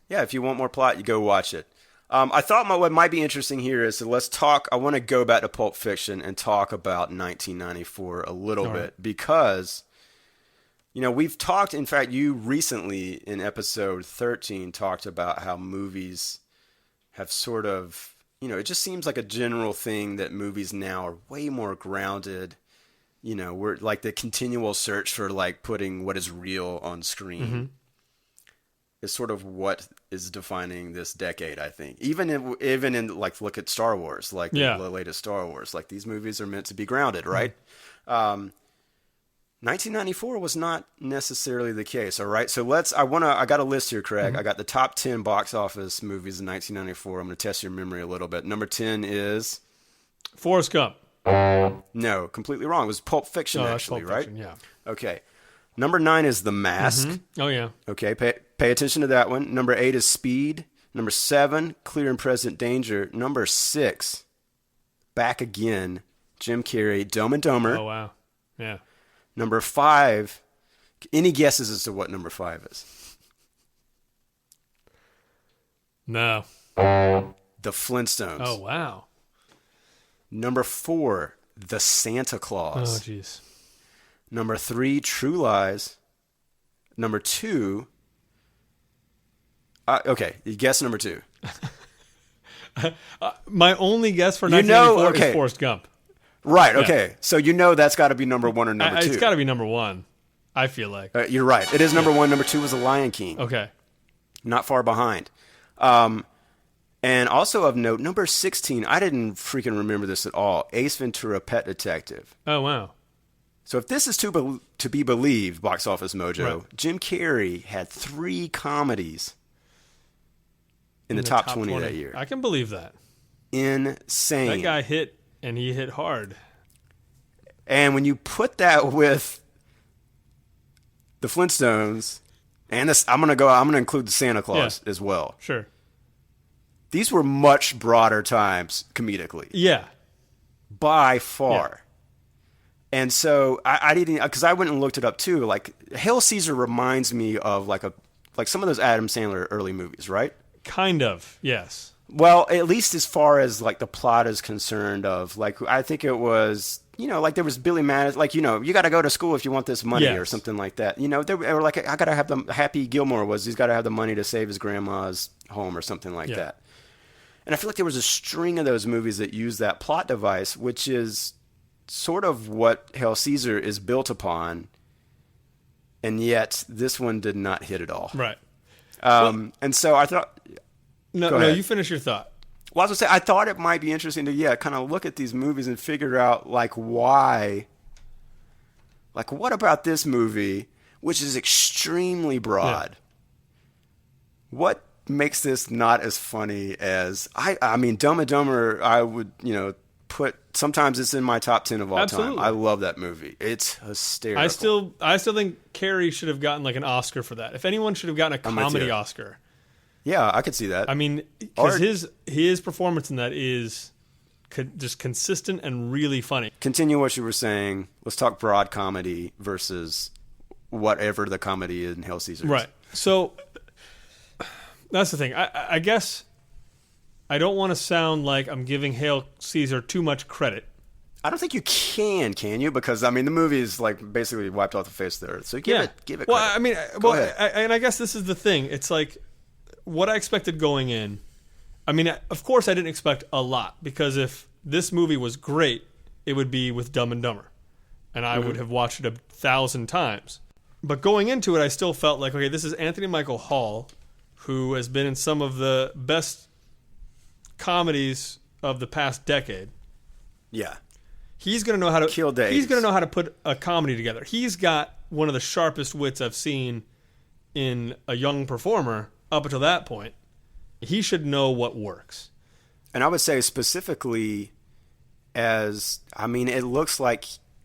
Speaker 1: If you want more plot, you go watch it. I thought what might be interesting here is let's talk. I want to go back to Pulp Fiction and talk about 1994 a little bit because We've talked, in fact, you recently in episode 13 talked about how movies have sort of, it just seems like a general thing that movies now are way more grounded. We're like the continual search for like putting what is real on screen is sort of what is defining this decade, I think. Even in like, look at Star Wars, like the latest Star Wars, like these movies are meant to be grounded, right? 1994 was not necessarily the case. All right. So I got a list here, Craig. I got the top 10 box office movies in 1994. I'm going to test your memory a little bit. Number 10 is
Speaker 2: Forrest Gump.
Speaker 1: No, completely wrong. It was Pulp Fiction, actually,
Speaker 2: Pulp
Speaker 1: right?
Speaker 2: Fiction, yeah.
Speaker 1: Okay. Number 9 is The Mask.
Speaker 2: Oh, yeah.
Speaker 1: Okay. Pay attention to that one. Number 8 is Speed. Number 7, Clear and Present Danger. Number 6, Back Again, Jim Carrey, Dumb and Dumber.
Speaker 2: Oh, wow. Yeah.
Speaker 1: Number 5, any guesses as to what number 5 is?
Speaker 2: No.
Speaker 1: The Flintstones.
Speaker 2: Oh, wow.
Speaker 1: Number 4, The Santa Claus.
Speaker 2: Oh, jeez.
Speaker 1: Number 3, True Lies. Number 2, okay, you guess number 2.
Speaker 2: My only guess for 1994 is Forrest Gump.
Speaker 1: Right, okay. Yeah. So that's got to be number 1 or number 2.
Speaker 2: It's got to be number 1, I feel like.
Speaker 1: You're right. It is number 1. Number 2 was The Lion King.
Speaker 2: Okay.
Speaker 1: Not far behind. And also of note, number 16, I didn't freaking remember this at all, Ace Ventura, Pet Detective.
Speaker 2: Oh, wow.
Speaker 1: So if this is to be believed, Box Office Mojo, right. Jim Carrey had 3 comedies in the top 20 that year.
Speaker 2: I can believe that.
Speaker 1: Insane.
Speaker 2: That guy hit, and he hit hard.
Speaker 1: And when you put that with the Flintstones, and this, I'm gonna include the Santa Claus as well.
Speaker 2: Sure.
Speaker 1: These were much broader times comedically.
Speaker 2: Yeah.
Speaker 1: By far. Yeah. And so I didn't, because I went and looked it up too. Like Hail Caesar reminds me of like some of those Adam Sandler early movies, right?
Speaker 2: Kind of, yes.
Speaker 1: Well, at least as far as like the plot is concerned, of like I think it was, like there was Billy Madison, like you got to go to school if you want this money or something like that. They were like, I got to have Happy Gilmore he's got to have the money to save his grandma's home or something like that. And I feel like there was a string of those movies that use that plot device, which is sort of what Hail Caesar is built upon, and yet this one did not hit at all.
Speaker 2: Right.
Speaker 1: And so I thought...
Speaker 2: No, you finish your thought.
Speaker 1: Well, I was going to say, I thought it might be interesting to, kind of look at these movies and figure out, like, why... Like, what about this movie, which is extremely broad? What makes this not as funny as... I mean, Dumb and Dumber, I would, put... Sometimes it's in my top 10 of all time. I love that movie. It's hysterical.
Speaker 2: I still think Carrey should have gotten like an Oscar for that. If anyone should have gotten a comedy Oscar.
Speaker 1: Yeah, I could see that.
Speaker 2: I mean, because his performance in that is just consistent and really funny.
Speaker 1: Continue what you were saying. Let's talk broad comedy versus whatever the comedy in Hail Caesar is.
Speaker 2: Right. So that's the thing. I guess I don't want to sound like I'm giving Hail Caesar too much credit.
Speaker 1: I don't think you can you? Because, I mean, the movie is like basically wiped off the face of the earth. So give it credit.
Speaker 2: Well, I mean, and I guess this is the thing. It's like what I expected going in. I mean, of course I didn't expect a lot, because if this movie was great, it would be with Dumb and Dumber. And I would have watched it 1,000 times. But going into it, I still felt like, okay, this is Anthony Michael Hall, who has been in some of the best comedies of the past decade.
Speaker 1: Yeah.
Speaker 2: He's going to know how to
Speaker 1: kill the 80s.
Speaker 2: He's going to know how to put a comedy together. He's got one of the sharpest wits I've seen in a young performer up until that point. He should know what works.
Speaker 1: And I would say specifically it looks like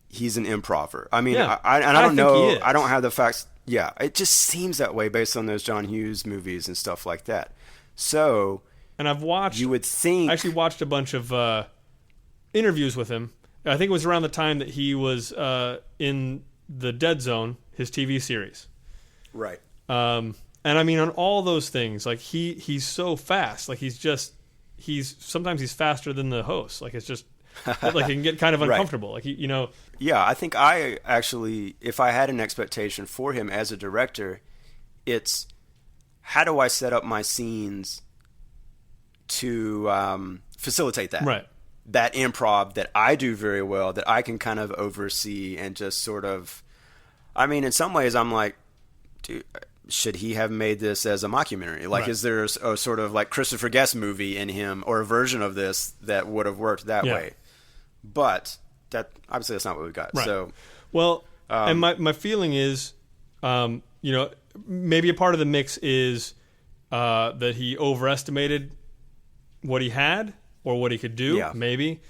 Speaker 1: he's an improver. I mean, I don't know. I don't have the facts. Yeah, it just seems that way based on those John Hughes movies and stuff like that. So...
Speaker 2: And I've watched...
Speaker 1: You would think...
Speaker 2: I actually watched a bunch of interviews with him. I think it was around the time that he was in The Dead Zone, his TV series.
Speaker 1: Right.
Speaker 2: And I mean, on all those things, like he's so fast. Like sometimes he's faster than the host. Like it's just... Like it can get kind of uncomfortable. Right. Like, you know.
Speaker 1: Yeah, I think I actually, if I had an expectation for him as a director, it's how do I set up my scenes to facilitate that?
Speaker 2: Right.
Speaker 1: That improv that I do very well, that I can kind of oversee and just sort of, I mean, in some ways I'm like, dude, should he have made this as a mockumentary? Like, is there a sort of like Christopher Guest movie in him or a version of this that would have worked that way? But that obviously that's not what we got.
Speaker 2: Right.
Speaker 1: So,
Speaker 2: well, and my feeling is, you know, maybe a part of the mix is that he overestimated what he had or what he could do. Yeah. Maybe,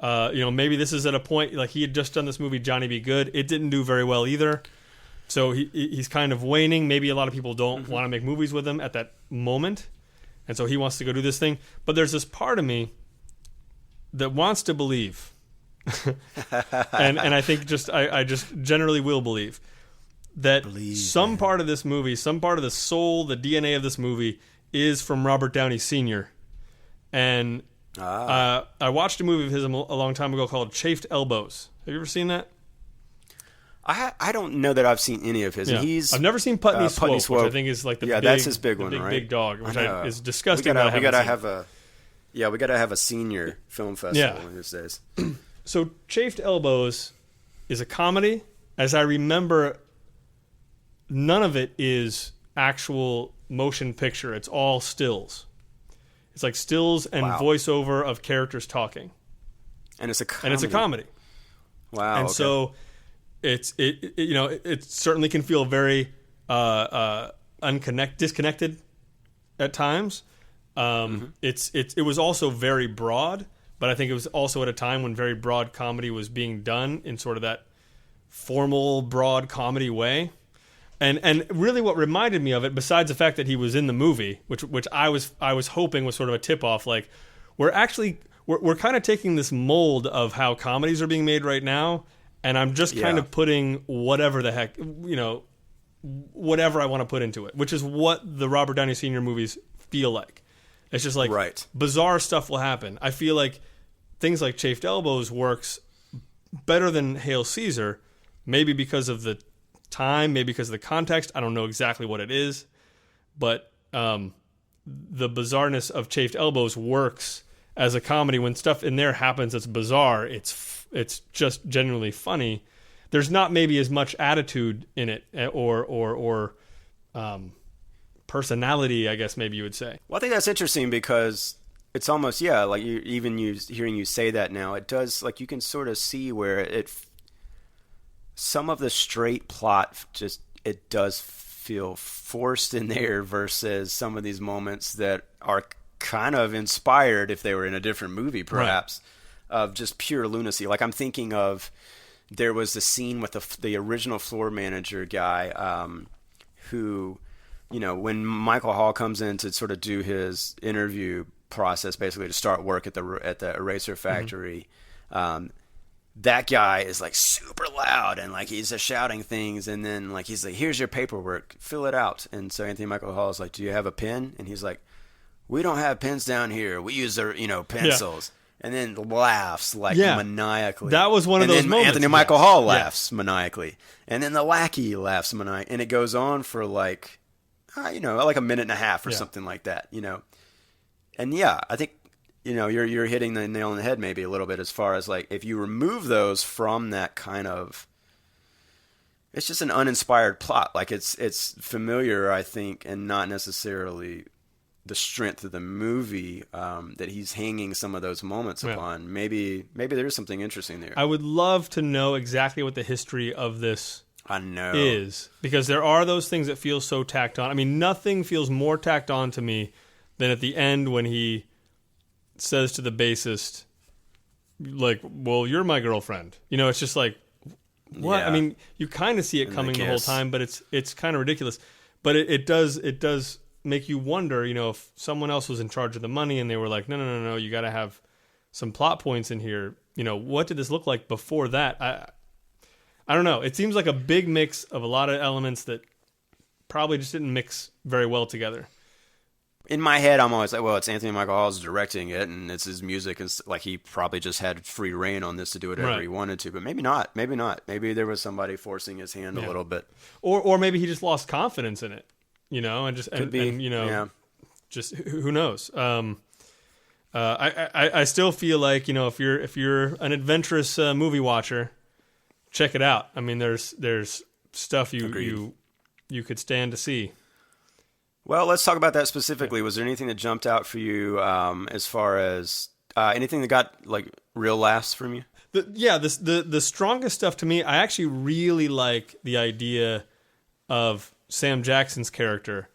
Speaker 2: you know, maybe this is at a point like he had just done this movie Johnny Be Good. It didn't do very well either. So he's kind of waning. Maybe a lot of people don't want to make movies with him at that moment, and so he wants to go do this thing. But there's this part of me that wants to believe, and I think I just generally will believe that some part of this movie, some part of the soul, the DNA of this movie is from Robert Downey Sr. And I watched a movie of his a long time ago called Chafed Elbows. Have you ever seen that?
Speaker 1: I don't know that I've seen any of his.
Speaker 2: Yeah.
Speaker 1: And
Speaker 2: I've never seen Putney Swope, which I think is like the
Speaker 1: that's his big one, right?
Speaker 2: Big dog, which is disgusting.
Speaker 1: We gotta have a senior film festival in these days.
Speaker 2: So Chafed Elbows is a comedy. As I remember, none of it is actual motion picture. It's all stills. It's like stills and voiceover of characters talking.
Speaker 1: And it's a comedy. Wow.
Speaker 2: And so it you know, it certainly can feel very disconnected at times. It was also very broad, but I think it was also at a time when very broad comedy was being done in sort of that formal broad comedy way. And really what reminded me of it, besides the fact that he was in the movie, which I was hoping was sort of a tip-off, like we're kind of taking this mold of how comedies are being made right now, and I'm just kind of putting whatever the heck, you know, whatever I want to put into it, which is what the Robert Downey Sr. movies feel like. It's just like bizarre stuff will happen. I feel like things like Chafed Elbows works better than Hail Caesar, maybe because of the time, maybe because of the context. I don't know exactly what it is, but the bizarreness of Chafed Elbows works as a comedy. When stuff in there happens that's bizarre, it's just genuinely funny. There's not maybe as much attitude in it or personality, I guess maybe you would say.
Speaker 1: Well, I think that's interesting because it's almost like hearing you say that now, it does, like, you can sort of see where some of the straight plot it does feel forced in there versus some of these moments that are kind of inspired, if they were in a different movie perhaps, of just pure lunacy. Like, I'm thinking of, there was the scene with the original floor manager guy who, you know, when Michael Hall comes in to sort of do his interview process, basically to start work at the eraser factory, that guy is like super loud and like he's shouting things, and then like he's like, "Here's your paperwork, fill it out." And so Anthony Michael Hall is like, "Do you have a pen?" And he's like, "We don't have pens down here. We use pencils." And then laughs like maniacally.
Speaker 2: That was one of those moments.
Speaker 1: Anthony Michael Hall laughs maniacally, and then the lackey laughs maniacally, and it goes on for like a minute and a half or something like that. You know, and I think, you know, you're hitting the nail on the head maybe a little bit as far as like, if you remove those from that kind of, it's just an uninspired plot. Like it's familiar, I think, and not necessarily the strength of the movie that he's hanging some of those moments upon. Maybe there is something interesting there.
Speaker 2: I would love to know exactly what the history of this is, because there are those things that feel so tacked on. I mean, nothing feels more tacked on to me than at the end when he says to the bassist, like, "Well, you're my girlfriend." You know, it's just like, what? I mean, you kind of see it coming the whole time, but it's kind of ridiculous. But it does make you wonder, you know, if someone else was in charge of the money and they were like, no, you got to have some plot points in here. You know, what did this look like before that? I don't know. It seems like a big mix of a lot of elements that probably just didn't mix very well together.
Speaker 1: in my head, I'm always like, well, it's Anthony Michael Hall's directing it, and it's his music, and like he probably just had free reign on this to do whatever he wanted to. But maybe not. Maybe not. Maybe there was somebody forcing his hand a little bit,
Speaker 2: or maybe he just lost confidence in it, and just
Speaker 1: could be.
Speaker 2: Just who knows. I still feel like if you're an adventurous movie watcher, check it out. I mean, there's stuff you could stand to see.
Speaker 1: Well, let's talk about that specifically. Was there anything that jumped out for you as far as anything that got like real laughs from you?
Speaker 2: The strongest stuff to me, I actually really like the idea of Sam Jackson's character.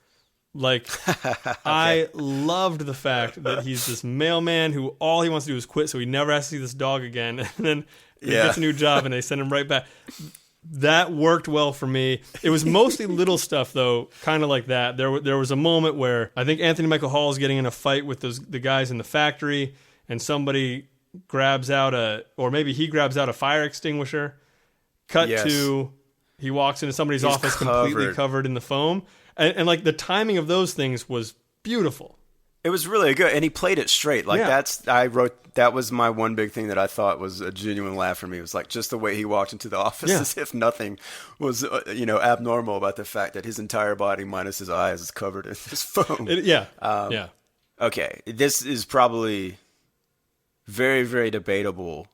Speaker 2: Like, okay. I loved the fact that he's this mailman who all he wants to do is quit, so he never has to see this dog again. And then he gets a new job, and they send him right back. That worked well for me. It was mostly little stuff, though, kind of like that. There was a moment where I think Anthony Michael Hall is getting in a fight with the guys in the factory, and somebody grabs out he grabs out a fire extinguisher. Cut to, he walks into somebody's office completely covered in the foam. And like the timing of those things was beautiful.
Speaker 1: It was really good, and he played it straight. Like that was my one big thing that I thought was a genuine laugh for me. It was like just the way he walked into the office as if nothing was abnormal about the fact that his entire body minus his eyes is covered in this foam. Okay, this is probably very, very debatable.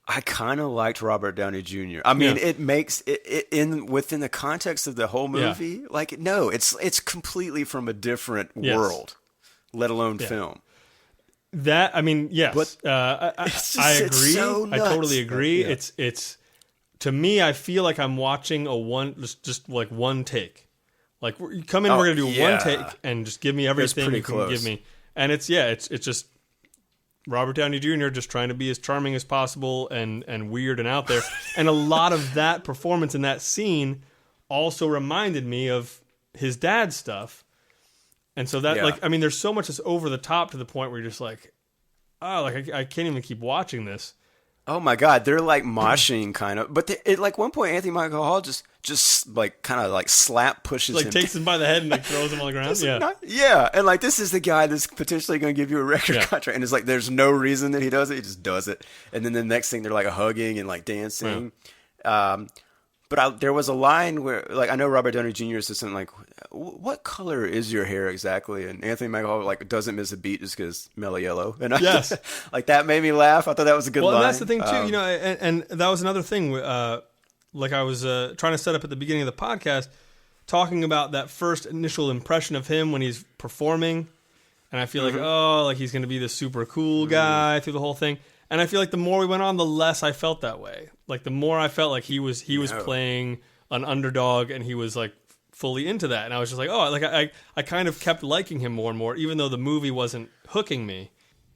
Speaker 1: I kind of liked Robert Downey Jr. I mean, it makes it within the context of the whole movie. Yeah. Like, no, it's completely from a different world, let alone film.
Speaker 2: That, I mean, yes, but I agree. So I totally agree. Yeah. It's to me, I feel like I'm watching just like one take. Like, come in, we're gonna do one take and just give me everything you can give me. And it's just Robert Downey Jr. just trying to be as charming as possible and weird and out there. And a lot of that performance in that scene also reminded me of his dad's stuff. And so that, I mean, there's so much that's over the top to the point where you're just like, oh, like I can't even keep watching this.
Speaker 1: Oh my God, they're like moshing kind of, but like one point Anthony Michael Hall just like kind of like slap pushes him,
Speaker 2: takes him by the head and like throws him on the ground.
Speaker 1: And like this is the guy that's potentially going to give you a record contract, and it's like there's no reason that he does it, he just does it, and then the next thing they're like hugging and like dancing. But there was a line where, like, I know Robert Downey Jr. is just like, what color is your hair exactly? And Anthony Michael Hall like doesn't miss a beat just because mellow yellow. And like that made me laugh. I thought that was a good line.
Speaker 2: Well, that's the thing too, and that was another thing. Like I was trying to set up at the beginning of the podcast, talking about that first initial impression of him when he's performing, and I feel like he's going to be this super cool guy through the whole thing. And I feel like the more we went on, the less I felt that way. Like the more I felt like he was playing an underdog, and he was like fully into that. And I was just like, I kind of kept liking him more and more, even though the movie wasn't hooking me.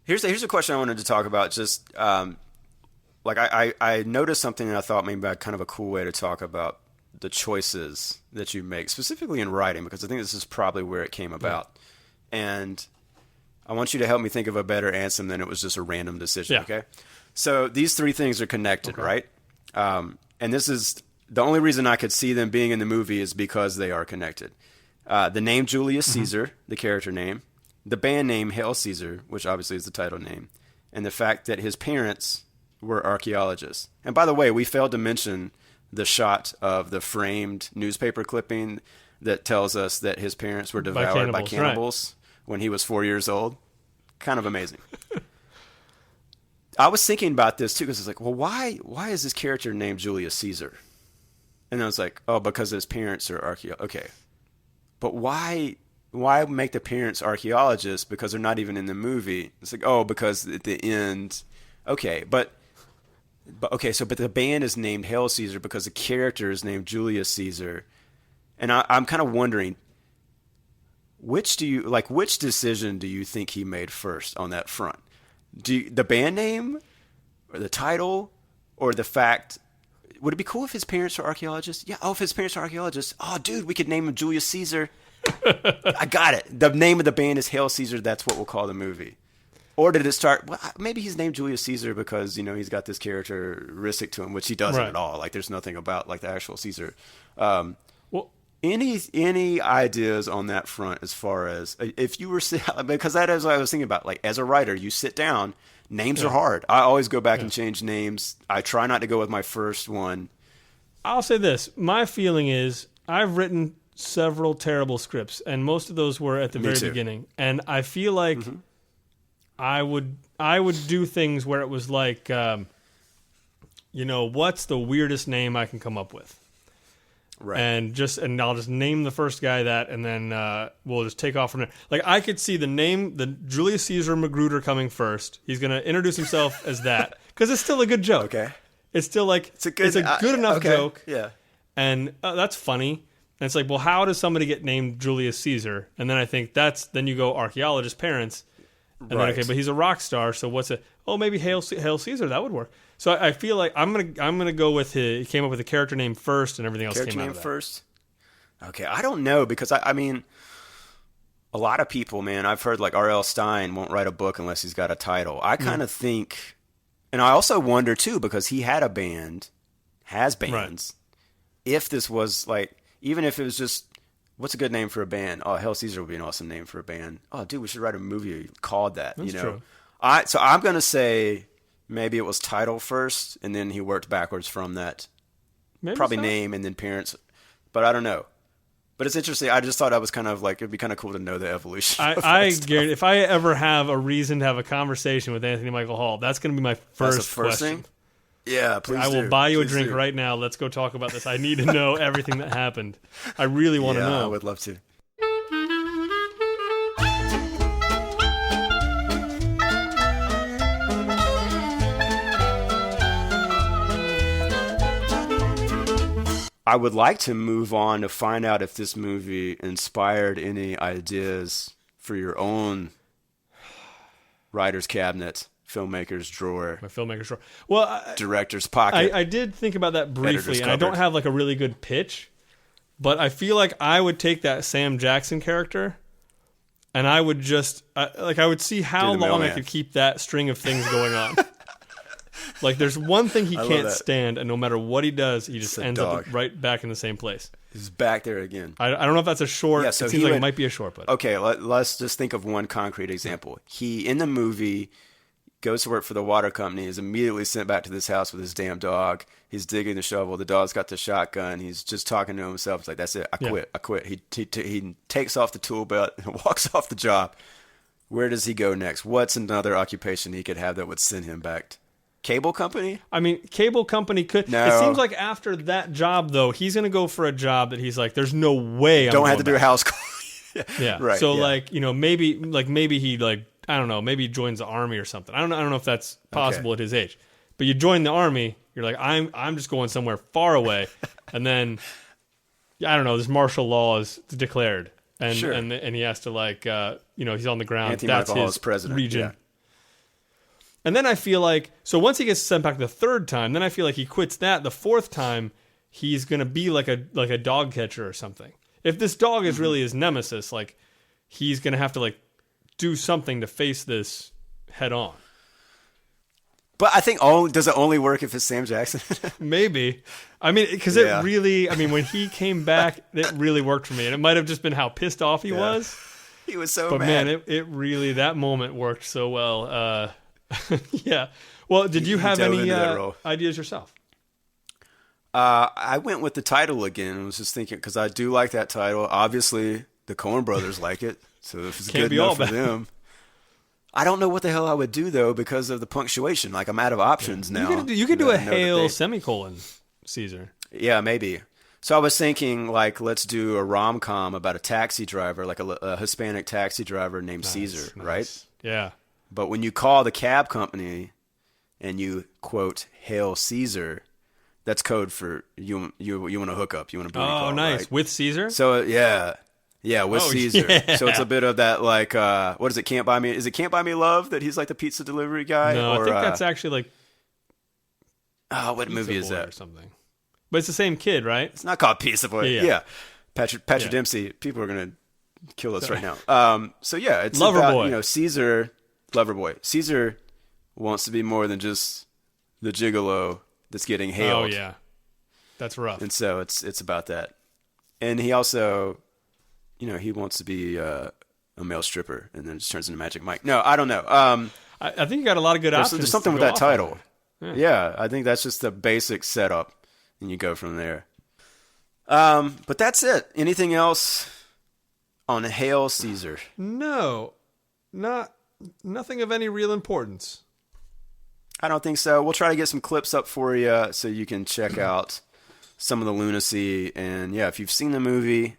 Speaker 1: Here's a question I wanted to talk about. Just like I noticed something that I thought maybe kind of a cool way to talk about the choices that you make, specifically in writing, because I think this is probably where it came about. And I want you to help me think of a better answer than it was just a random decision, okay? So these three things are connected, right? And this is the only reason I could see them being in the movie is because they are connected. The name Julius Caesar, the character name, the band name Hail Caesar, which obviously is the title name, and the fact that his parents were archaeologists. And by the way, we failed to mention the shot of the framed newspaper clipping that tells us that his parents were devoured by cannibals. When he was 4 years old. Kind of amazing. I was thinking about this too, because it's like, well, why is this character named Julius Caesar? And I was like, oh, because his parents are archaeologists. Okay. But why make the parents archaeologists? Because they're not even in the movie. It's like, oh, because at the end, okay, but the band is named Hail Caesar because the character is named Julius Caesar. And I'm kind of wondering, which decision do you think he made first on that front? The band name, or the title, or the fact? Would it be cool if his parents were archaeologists? Yeah. Oh, if his parents are archaeologists, oh, dude, we could name him Julius Caesar. I got it. The name of the band is Hail Caesar. That's what we'll call the movie. Or did it start? Well, maybe he's named Julius Caesar because he's got this characteristic to him, which he doesn't at all. Like there's nothing about like the actual Caesar. Any ideas on that front as far as if you were because that is what I was thinking about. Like as a writer, you sit down. Names are hard. I always go back and change names. I try not to go with my first one.
Speaker 2: I'll say this. My feeling is I've written several terrible scripts, and most of those were at the very beginning. And I feel like I would do things where it was like, what's the weirdest name I can come up with? Right. And I'll just name the first guy that, and then we'll just take off from there. Like I could see the Julius Caesar Magruder coming first. He's going to introduce himself as that because it's still a good joke. Okay. It's still like it's a good enough joke. Yeah. And that's funny. And it's like, well, how does somebody get named Julius Caesar? And then I think then you go archaeologist parents. And then okay, but he's a rock star, so what's it? Oh, maybe Hail Caesar, that would work. So I feel like I'm gonna go with he came up with a character name first, and everything else came out of that. Character name first.
Speaker 1: Okay, I don't know because I mean, a lot of people, man, I've heard like R.L. Stine won't write a book unless he's got a title. I kind of think, and I also wonder too because he had a band, has bands. Right. If this was like, even if it was just. What's a good name for a band? Oh, Hail Caesar would be an awesome name for a band. Oh, dude, we should write a movie called that. That's true. So I'm gonna say maybe it was title first, and then he worked backwards from that. Maybe probably name and then parents, but I don't know. But it's interesting. I just thought I was kind of like it'd be kind of cool to know the evolution.
Speaker 2: I guarantee if I ever have a reason to have a conversation with Anthony Michael Hall, that's gonna be my first question. Thing?
Speaker 1: Yeah, please.
Speaker 2: I will buy you a drink right now. Let's go talk about this. I need to know everything that happened. I really want to know.
Speaker 1: I would love to. I would like to move on to find out if this movie inspired any ideas for your own writer's cabinet. Filmmaker's drawer.
Speaker 2: My filmmaker's drawer. Well,
Speaker 1: director's pocket.
Speaker 2: I did think about that briefly, and I don't have like a really good pitch, but I feel like I would take that Sam Jackson character, and I would just I would see how long I could keep that string of things going on. Like, there's one thing he can't stand, and no matter what he does, he just ends up right back in the same place.
Speaker 1: He's back there again.
Speaker 2: I don't know if that's a short. Yeah, so it seems like it might be a short, but
Speaker 1: okay. Let's just think of one concrete example. He in the movie. Goes to work for the water company, is immediately sent back to this house with his damn dog. He's digging the shovel. The dog's got the shotgun. He's just talking to himself. He's like, that's it. I quit. He takes off the tool belt and walks off the job. Where does he go next? What's another occupation he could have that would send him back? Cable company?
Speaker 2: I mean, cable company could. No. It seems like after that job, though, he's going to go for a job that he's like, there's no way I'm
Speaker 1: Don't have to do a house call.
Speaker 2: Yeah. Right. So, maybe he, I don't know, maybe he joins the army or something. I don't know if that's possible at his age. But you join the army, you're like, I'm just going somewhere far away. And then, I don't know, this martial law is declared. And and he has to, he's on the ground.
Speaker 1: Anthony Michael Hall is president.
Speaker 2: Region. Yeah. And then I feel like, so once he gets sent back the third time, then I feel like he quits that. The fourth time, he's going to be like a dog catcher or something. If this dog is really his nemesis, like, he's going to have to, do something to face this head on.
Speaker 1: But I think does it only work if it's Sam Jackson?
Speaker 2: Maybe. I mean, because it really, when he came back, it really worked for me. And it might have just been how pissed off he was.
Speaker 1: He was so
Speaker 2: mad. But man,
Speaker 1: it
Speaker 2: really, that moment worked so well. Yeah. Well, did you have any ideas yourself?
Speaker 1: I went with the title again. I was just thinking, because I do like that title. Obviously, the Coen Brothers like it. So if it's good enough for them. I don't know what the hell I would do, though, because of the punctuation. Like, I'm out of options now.
Speaker 2: You could do a Hail semicolon Caesar.
Speaker 1: Yeah, maybe. So I was thinking, let's do a rom-com about a taxi driver, like a Hispanic taxi driver named Caesar, right?
Speaker 2: Yeah.
Speaker 1: But when you call the cab company and you, quote, Hail Caesar, that's code for you want to hook up. You want to booty call,
Speaker 2: nice.
Speaker 1: Right?
Speaker 2: With Caesar?
Speaker 1: So, yeah. Yeah, with Caesar. Yeah. So it's a bit of that, what is it, Can't Buy Me? Is it Can't Buy Me Love that he's like the pizza delivery guy?
Speaker 2: No, I think that's actually
Speaker 1: what movie is that?
Speaker 2: Or something. But it's the same kid, right?
Speaker 1: It's not called Pizza Boy. Yeah. Patrick Dempsey. People are going to kill us right now. So yeah, it's about, Caesar, Loverboy. Caesar wants to be more than just the gigolo that's getting hailed.
Speaker 2: Oh, yeah. That's rough.
Speaker 1: And so it's about that. And he also, he wants to be a male stripper, and then just turns into Magic Mike. No, I don't know.
Speaker 2: I think you got a lot of good options.
Speaker 1: There's something with that title. Yeah, I think that's just the basic setup, and you go from there. But that's it. Anything else on Hail Caesar?
Speaker 2: No, nothing of any real importance.
Speaker 1: I don't think so. We'll try to get some clips up for you so you can check out some of the lunacy. And yeah, if you've seen the movie,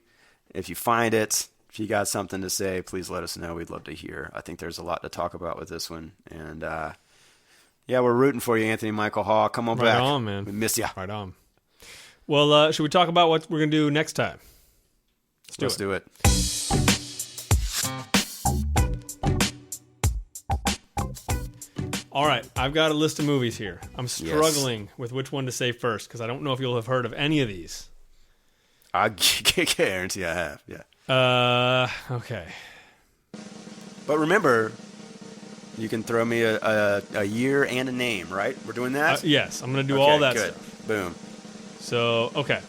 Speaker 1: if you find it, if you got something to say, please let us know. We'd love to hear. I think there's a lot to talk about with this one. And yeah, we're rooting for you, Anthony Michael Hall. Come on back.
Speaker 2: Right on, man.
Speaker 1: We miss you.
Speaker 2: Right on. Well, should we talk about what we're going to do next time?
Speaker 1: Let's do it.
Speaker 2: All right, I've got a list of movies here. I'm struggling with which one to say first because I don't know if you'll have heard of any of these.
Speaker 1: I guarantee I have, yeah.
Speaker 2: Okay.
Speaker 1: But remember, you can throw me a year and a name, right? We're doing that?
Speaker 2: Yes, I'm going to do all that
Speaker 1: good.
Speaker 2: stuff.
Speaker 1: Boom.
Speaker 2: So, okay.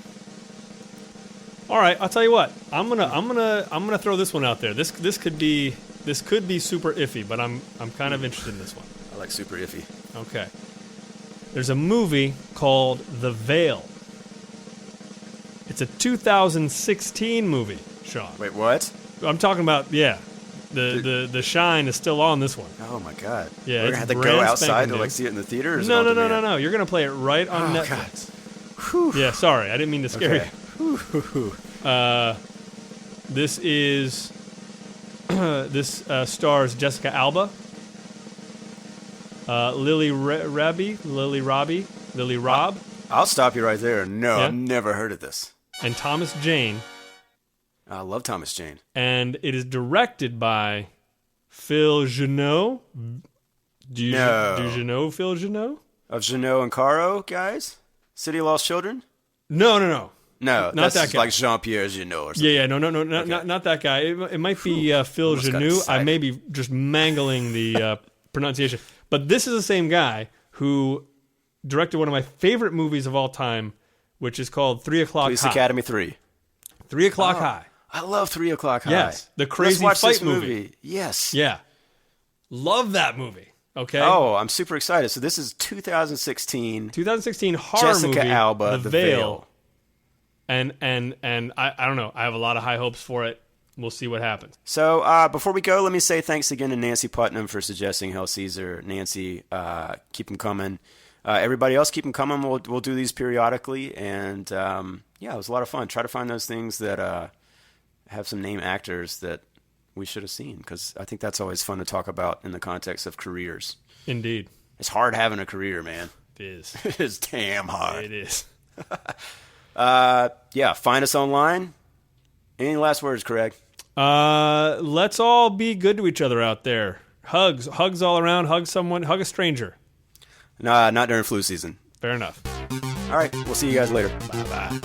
Speaker 2: All right, I'll tell you what. I'm gonna throw this one out there. This could be super iffy, but I'm kind of interested in this one.
Speaker 1: I like super iffy.
Speaker 2: Okay. There's a movie called The Veil. It's a 2016 movie, Shawn.
Speaker 1: Wait, what?
Speaker 2: I'm talking about, yeah. The shine is still on this one.
Speaker 1: Oh my god.
Speaker 2: Yeah,
Speaker 1: we're gonna have to go outside to like see it in the theater.
Speaker 2: No. You're gonna play it right on Netflix. Yeah, sorry, I didn't mean to scare you. This is this stars Jessica Alba, Lily Robb.
Speaker 1: I'll stop you right there. No, I've never heard of this.
Speaker 2: And Thomas Jane.
Speaker 1: I love Thomas Jane.
Speaker 2: And it is directed by Phil Genoud. Do you know Phil Genoud?
Speaker 1: Of Genoud and Caro, guys? City of Lost Children?
Speaker 2: No,
Speaker 1: not that's that guy. Like Jean-Pierre Genoud or something.
Speaker 2: Yeah, no, okay. not that guy. It might be Phil Genoud. I may be just mangling the pronunciation. But this is the same guy who directed one of my favorite movies of all time, which is called 3 O'Clock
Speaker 1: Police
Speaker 2: High.
Speaker 1: Academy 3.
Speaker 2: 3 O'Clock High.
Speaker 1: I love 3 O'Clock High.
Speaker 2: Yes, the crazy
Speaker 1: Let's watch
Speaker 2: fight
Speaker 1: this movie. Yes.
Speaker 2: Yeah. Love that movie. Okay.
Speaker 1: Oh, I'm super excited. So this is 2016.
Speaker 2: 2016 horror movie.
Speaker 1: Jessica Alba, The Veil.
Speaker 2: And I don't know. I have a lot of high hopes for it. We'll see what happens.
Speaker 1: So before we go, let me say thanks again to Nancy Putnam for suggesting Hail Caesar. Nancy, keep them coming. Everybody else, keep them coming. We'll do these periodically. And yeah, it was a lot of fun. Try to find those things that have some name actors that we should have seen, because I think that's always fun to talk about in the context of careers.
Speaker 2: Indeed.
Speaker 1: It's hard having a career, man.
Speaker 2: It is.
Speaker 1: It is damn hard.
Speaker 2: It is.
Speaker 1: Yeah, find us online. Any last words, Craig?
Speaker 2: Let's all be good to each other out there. Hugs all around. Hug someone. Hug a stranger.
Speaker 1: Nah, not during flu season.
Speaker 2: Fair enough.
Speaker 1: All right, we'll see you guys later.
Speaker 2: Bye-bye.